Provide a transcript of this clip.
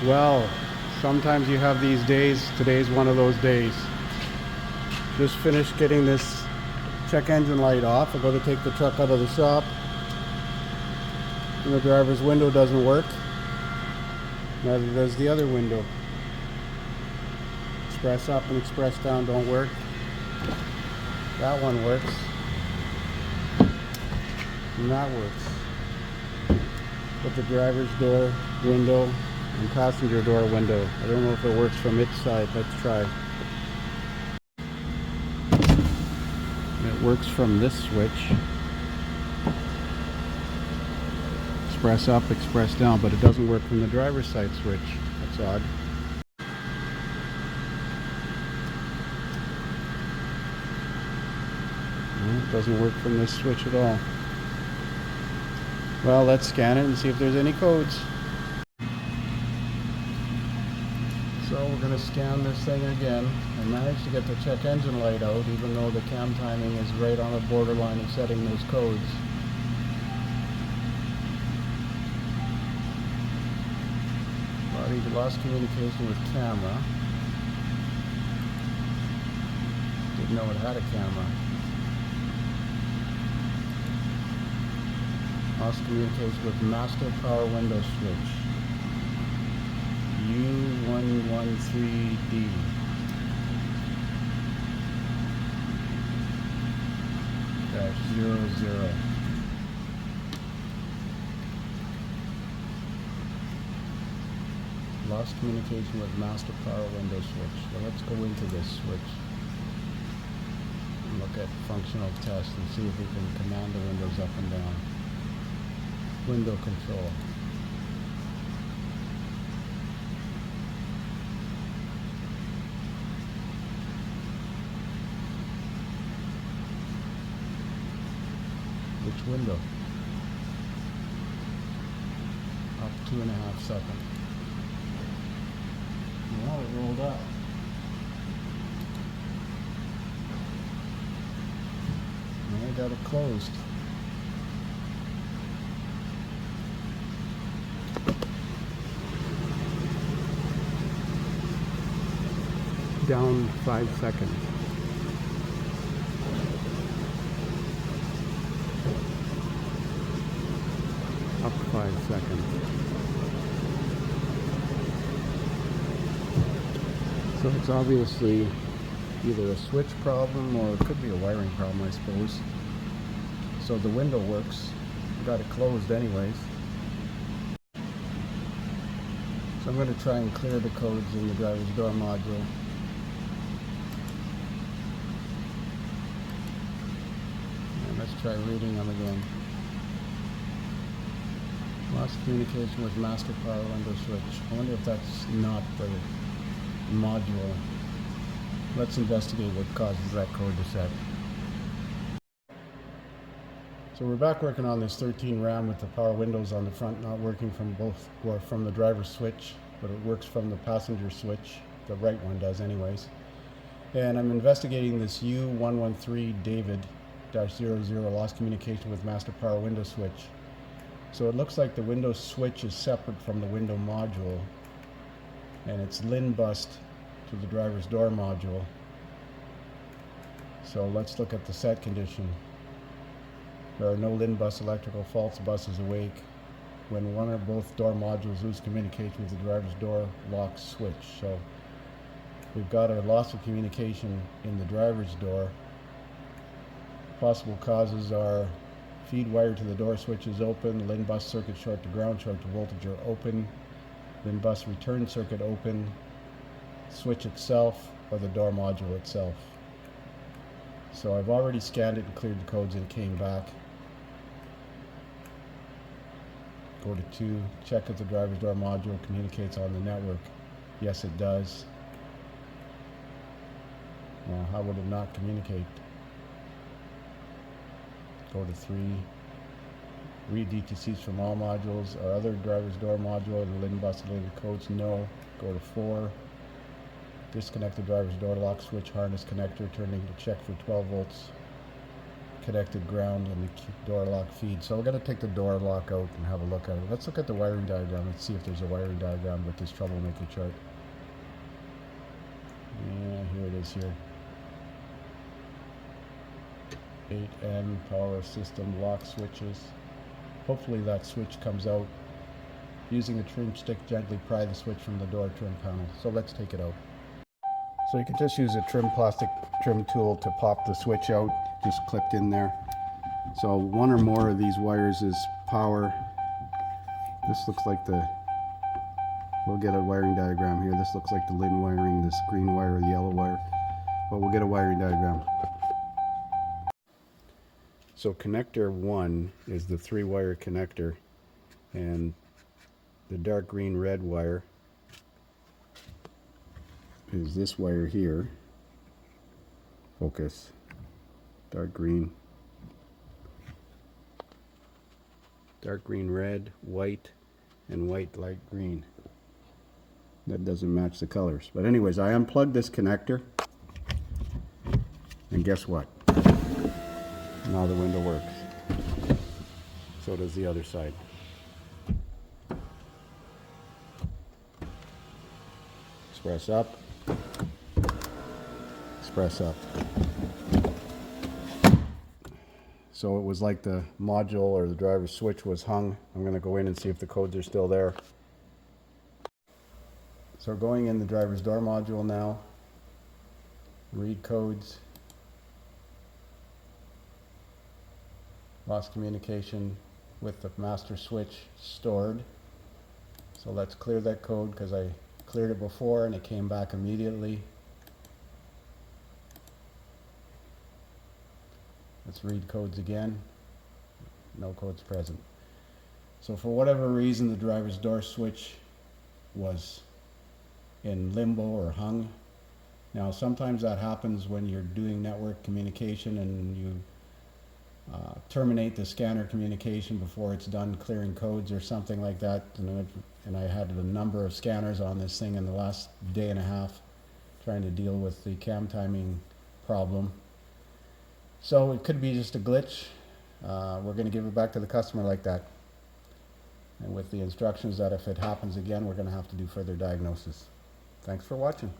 Well, sometimes you have these days. Today's one of those days. Just finished getting this check engine light off. I go to take the truck out of the shop, and the driver's window doesn't work. Neither does the other window. Express up and express down don't work. That one works. And that works. But the driver's door window and passenger door window, I don't know if it works from its side. Let's try. It works from this switch. Express up, express down, but it doesn't work from the driver's side switch. That's odd. No, it doesn't work from this switch at all. Well, let's scan it and see if there's any codes. So we're going to scan this thing again. I managed to get the check engine light out, even though the cam timing is right on the borderline of setting those codes. Body lost communication with camera. Didn't know it had a camera. Lost communication with master power window switch. U113D. -00. Lost communication with master power window switch. So let's go into this switch and look at functional test and see if we can command the windows up and down. Window control. Which window? Up 2.5 seconds. Well, it rolled up. And I got it closed. Down 5 seconds. Up 5 seconds. So it's obviously either a switch problem or it could be a wiring problem, I suppose. So the window works. I got it closed anyways. So I'm going to try and clear the codes in the driver's door module. And let's try reading them again. Lost communication with master power window switch. I wonder if that's not the module. Let's investigate what causes that code to set. So we're back working on this 13 RAM with the power windows on the front not working from both, or from the driver's switch, but it works from the passenger switch. The right one does anyways. And I'm investigating this U113 David -00 lost communication with master power window switch. So it looks like the window switch is separate from the window module, and it's LIN bused to the driver's door module. So let's look at the set condition. There are no LIN bus electrical faults. Bus is awake. When one or both door modules lose communication with the driver's door lock switch. So we've got a loss of communication in the driver's door. Possible causes are feed wire to the door switch is open, LIN bus circuit short to ground, short to voltage are open, LIN bus return circuit open, switch itself, or the door module itself. So I've already scanned it and cleared the codes and it came back. Go to 2, check if the driver's door module communicates on the network. Yes, it does. Well, how would it not communicate? Go to 3, read DTCs from all modules. Are other driver's door module and LIN bus related codes? No. Go to 4, disconnect the driver's door lock switch harness connector, turning to check for 12 volts connected ground and the door lock feed. So we're going to take the door lock out and have a look at it. Let's look at the wiring diagram. Let's see if there's a wiring diagram with this troublemaker chart. Yeah, here it is here. 8N power system lock switches. Hopefully that switch comes out. Using a trim stick, gently pry the switch from the door trim panel. So let's take it out. So you can just use a plastic trim tool to pop the switch out, just clipped in there. So one or more of these wires is power. This looks like we'll get a wiring diagram here. This looks like the LIN wiring, this green wire, the yellow wire. But we'll get a wiring diagram. So connector 1 is the 3-wire connector, and the dark green red wire is this wire here. Focus. Dark green. Dark green red, white, and white light green. That doesn't match the colors. But anyways, I unplugged this connector, and guess what? Now the window works. So does the other side. Express up. Express up. So it was like the module or the driver's switch was hung. I'm going to go in and see if the codes are still there. So going in the driver's door module now. Read codes. Lost communication with the master switch stored. So let's clear that code because I cleared it before and it came back immediately. Let's read codes again. No codes present. So for whatever reason the driver's door switch was in limbo or hung. Now sometimes that happens when you're doing network communication and you terminate the scanner communication before it's done clearing codes or something like that. And I had a number of scanners on this thing in the last day and a half trying to deal with the cam timing problem. So it could be just a glitch. We're going to give it back to the customer like that. And with the instructions that if it happens again, we're going to have to do further diagnosis. Thanks for watching.